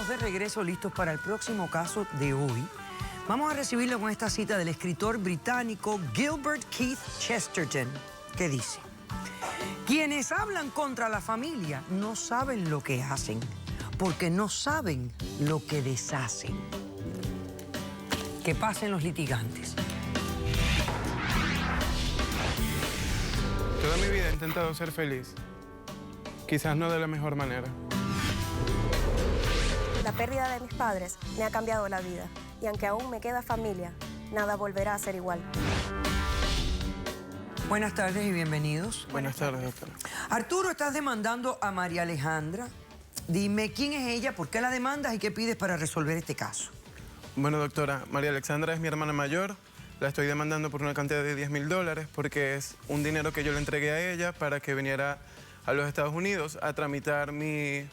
de regreso, listos para el próximo caso de hoy. Vamos a recibirlo con esta cita del escritor británico Gilbert Keith Chesterton, que dice: quienes hablan contra la familia no saben lo que hacen, porque no saben lo que deshacen. Que pasen los litigantes. Toda mi vida he intentado ser feliz. Quizás no de la mejor manera. La pérdida de mis padres me ha cambiado la vida. Y aunque aún me queda familia, nada volverá a ser igual. Buenas tardes y bienvenidos. Buenas tardes, doctora. Arturo, estás demandando a María Alejandra. Dime, ¿quién es ella? ¿Por qué la demandas? ¿Y qué pides para resolver este caso? Bueno, doctora, María Alexandra es mi hermana mayor. La estoy demandando por una cantidad de $10.000 porque es un dinero que yo le entregué a ella para que viniera a los Estados Unidos a tramitar mi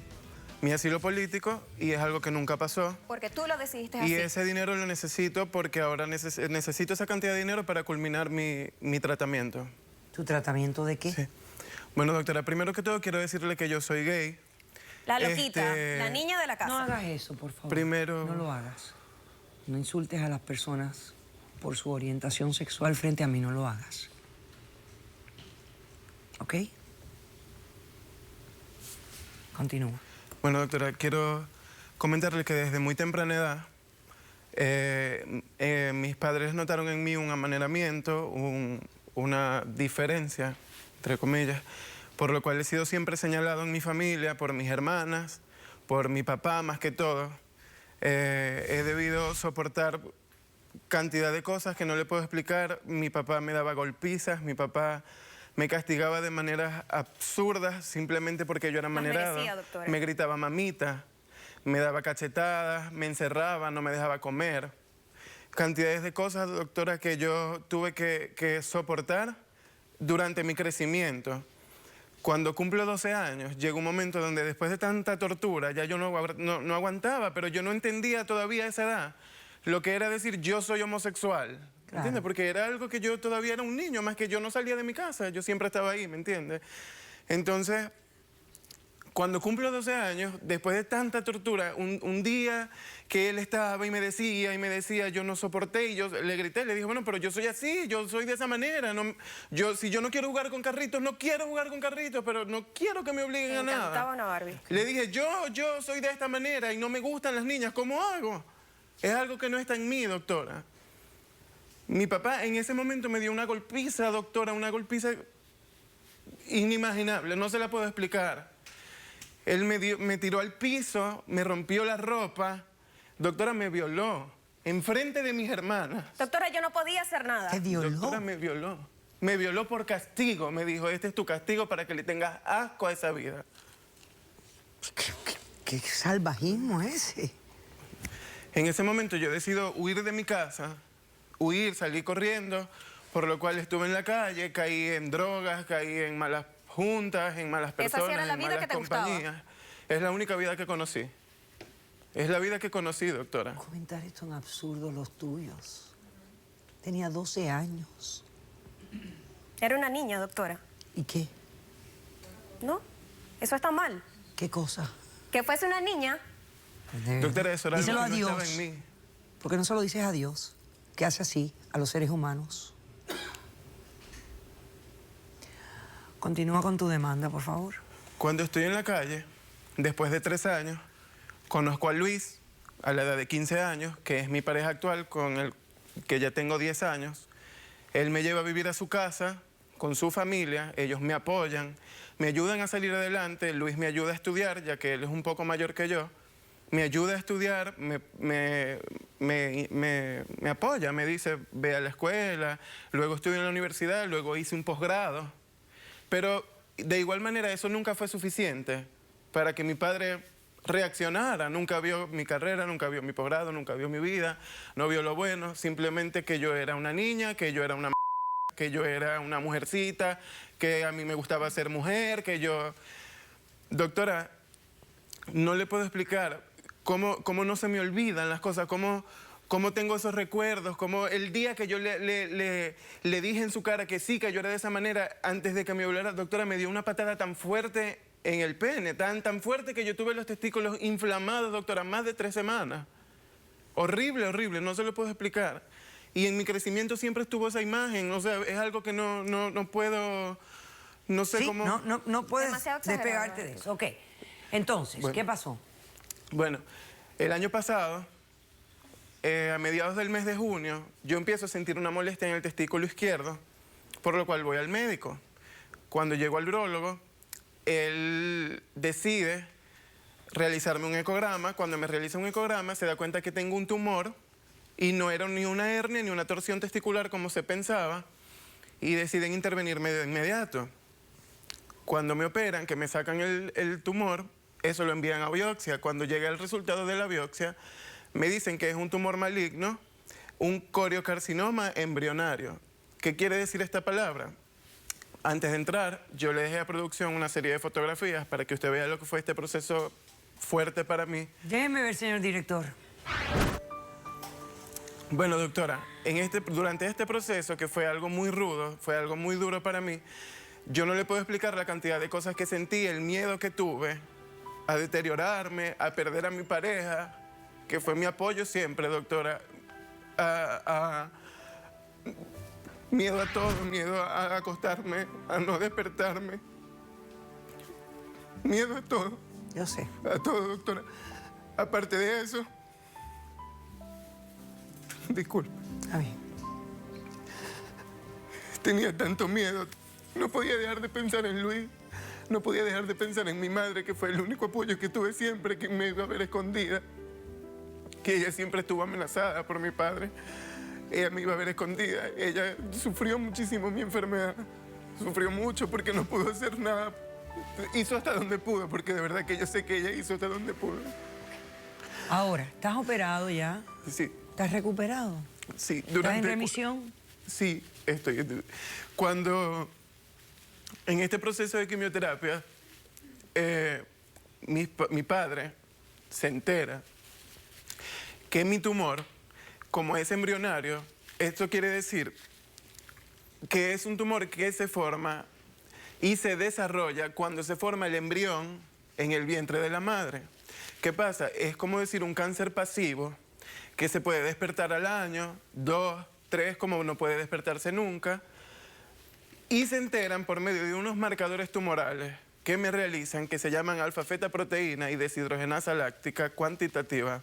asilo político, y es algo que nunca pasó. Porque tú lo decidiste así. Y ese dinero lo necesito porque ahora necesito esa cantidad de dinero para culminar mi tratamiento. ¿Tu tratamiento de qué? Sí. Bueno, doctora, primero que todo quiero decirle que yo soy gay. La loquita, la niña de la casa. No hagas eso, por favor. Primero... No lo hagas. No insultes a las personas por su orientación sexual frente a mí, no lo hagas. ¿Ok? Continúa. Bueno, doctora, quiero comentarle que desde muy temprana edad mis padres notaron en mí un amaneramiento, una diferencia, entre comillas, por lo cual he sido siempre señalado en mi familia, por mis hermanas, por mi papá más que todo. He debido soportar cantidad de cosas que no le puedo explicar. Mi papá me daba golpizas, mi papá me castigaba de maneras absurdas simplemente porque yo era amanerado. Me gritaba mamita, me daba cachetadas, me encerraba, no me dejaba comer. Cantidades de cosas, doctora, que yo tuve que soportar durante mi crecimiento. Cuando cumplo 12 años, llegó un momento donde después de tanta tortura, ya yo no aguantaba, pero yo no entendía todavía a esa edad lo que era decir yo soy homosexual. Claro. ¿Entiendes? Porque era algo que yo todavía era un niño, más que yo no salía de mi casa, yo siempre estaba ahí, ¿me entiendes? Entonces, cuando cumplo 12 años, después de tanta tortura, un día que él estaba y me decía, yo no soporté, y yo le grité, le dije, bueno, pero yo soy así, yo soy de esa manera, si yo no quiero jugar con carritos, no quiero jugar con carritos, pero no quiero que me obliguen a nada. Me encantaba una Barbie. Le dije, yo soy de esta manera y no me gustan las niñas, ¿cómo hago? Es algo que no está en mí, doctora. Mi papá en ese momento me dio una golpiza, doctora, una golpiza inimaginable, no se la puedo explicar. Él me tiró al piso, me rompió la ropa, doctora, me violó, enfrente de mis hermanas. Doctora, yo no podía hacer nada. ¿Te violó? Doctora, me violó. Me violó por castigo, me dijo, este es tu castigo para que le tengas asco a esa vida. ¿Qué salvajismo ese? En ese momento yo decido huir de mi casa, salí corriendo, por lo cual estuve en la calle, caí en drogas, caí en malas juntas, en malas personas, ¿Esa sí era la en vida malas que te compañías. gustaba? Es la única vida que conocí. Es la vida que conocí, doctora. Comentarios tan absurdos los tuyos. Tenía 12 años. Era una niña, doctora. ¿Y qué? ¿No? Eso está mal. ¿Qué cosa? Que fuese una niña. Doctora, eso era algo Díselo que a no Dios. estaba en mí. ¿Por qué no se lo dices a Dios? Que hace así a los seres humanos. Continúa con tu demanda, por favor. Cuando estoy en la calle, después de 3 años, conozco a Luis, a la edad de 15 años, que es mi pareja actual, con el que ya tengo 10 años. Él me lleva a vivir a su casa, con su familia, ellos me apoyan, me ayudan a salir adelante. Luis me ayuda a estudiar, ya que él es un poco mayor que yo. Me ayuda a estudiar, me apoya, me dice, ve a la escuela, luego estudio en la universidad, luego hice un posgrado. Pero de igual manera eso nunca fue suficiente para que mi padre reaccionara. Nunca vio mi carrera, nunca vio mi posgrado, nunca vio mi vida, no vio lo bueno, simplemente que yo era una niña, que yo era que yo era una mujercita, que a mí me gustaba ser mujer, que yo... Doctora, no le puedo explicar cómo no se me olvidan las cosas, cómo tengo esos recuerdos, cómo el día que yo le dije en su cara que sí, que yo era de esa manera, antes de que me violara, doctora, me dio una patada tan fuerte en el pene, tan fuerte que yo tuve los testículos inflamados, doctora, más de 3 semanas. Horrible, horrible, no se lo puedo explicar. Y en mi crecimiento siempre estuvo esa imagen, o sea, es algo que no puedo, no sé Sí, cómo... no puedes Demasiado exagerado. despegarte de eso. Ok, entonces, Bueno. ¿qué pasó? Bueno, el año pasado, a mediados del mes de junio, yo empiezo a sentir una molestia en el testículo izquierdo, por lo cual voy al médico. Cuando llego al urólogo, él decide realizarme un ecograma. Cuando me realiza un ecograma, se da cuenta que tengo un tumor y no era ni una hernia ni una torsión testicular como se pensaba, y deciden intervenirme de inmediato. Cuando me operan, que me sacan el tumor, eso lo envían a biopsia. Cuando llega el resultado de la biopsia, me dicen que es un tumor maligno, un coriocarcinoma embrionario. ¿Qué quiere decir esta palabra? Antes de entrar, yo le dejé a producción una serie de fotografías para que usted vea lo que fue este proceso fuerte para mí. Déjeme ver, señor director. Bueno, doctora, durante este proceso, que fue algo muy rudo, fue algo muy duro para mí, yo no le puedo explicar la cantidad de cosas que sentí, el miedo que tuve a deteriorarme, a perder a mi pareja, que fue mi apoyo siempre, doctora, miedo a todo, miedo a acostarme, a no despertarme. Miedo a todo. Yo sé. A todo, doctora. Aparte de eso... Disculpe. Está bien. Tenía tanto miedo. No podía dejar de pensar en Luis. No podía dejar de pensar en mi madre, que fue el único apoyo que tuve siempre, que me iba a ver escondida. Que ella siempre estuvo amenazada por mi padre. Ella me iba a ver escondida. Ella sufrió muchísimo mi enfermedad. Sufrió mucho porque no pudo hacer nada. Hizo hasta donde pudo, porque de verdad que yo sé que ella hizo hasta donde pudo. Ahora, ¿estás operado ya? Sí, ¿Estás recuperado? sí. ¿Estás en remisión? Sí, estoy. Cuando, en este proceso de quimioterapia, mi padre se entera que mi tumor, como es embrionario, esto quiere decir que es un tumor que se forma y se desarrolla cuando se forma el embrión en el vientre de la madre. ¿Qué pasa? Es como decir un cáncer pasivo que se puede despertar al año, 2, 3, como no puede despertarse nunca, y se enteran por medio de unos marcadores tumorales que me realizan, que se llaman alfa-fetoproteína y deshidrogenasa láctica cuantitativa,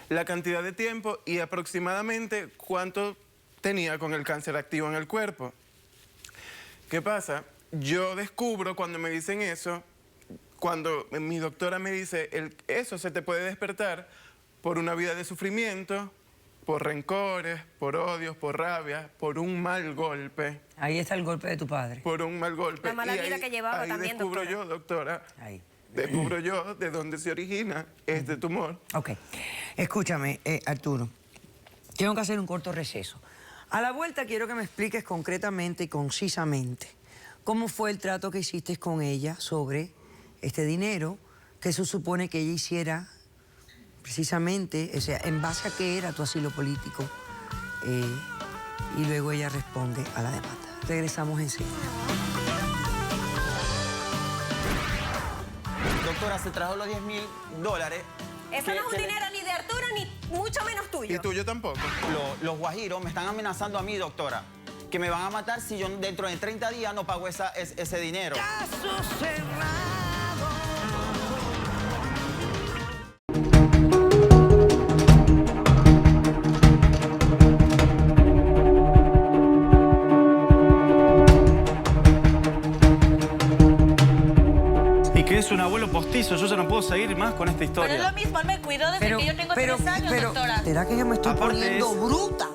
la cantidad de tiempo y aproximadamente cuánto tenía con el cáncer activo en el cuerpo. ¿Qué pasa? Yo descubro cuando me dicen eso, cuando mi doctora me dice, eso se te puede despertar por una vida de sufrimiento, por rencores, por odios, por rabia, por un mal golpe. Ahí está el golpe de tu padre. Por un mal golpe. La mala Y vida que llevaba ahí también, descubro doctora. yo, doctora, Ahí. descubro yo de dónde se origina este tumor. Ok. Escúchame, Arturo. Tengo que hacer un corto receso. A la vuelta quiero que me expliques concretamente y concisamente cómo fue el trato que hiciste con ella sobre este dinero que se supone que ella hiciera precisamente, o sea, en base a qué era tu asilo político. Y luego ella responde a la demanda. Regresamos enseguida. Doctora, se trajo los $10.000. Eso no es un dinero ni de Arturo ni mucho menos tuyo. ¿Y tuyo tampoco? Los guajiros me están amenazando a mí, doctora, que me van a matar si yo dentro de 30 días no pago ese dinero. Caso cerrado. Y que es un abuelo postizo, yo ya no puedo seguir más con esta historia. Pero es lo mismo, él me cuidó desde que yo tengo 3 años, doctora. ¿Será que yo me estoy Aparte poniendo es- bruta?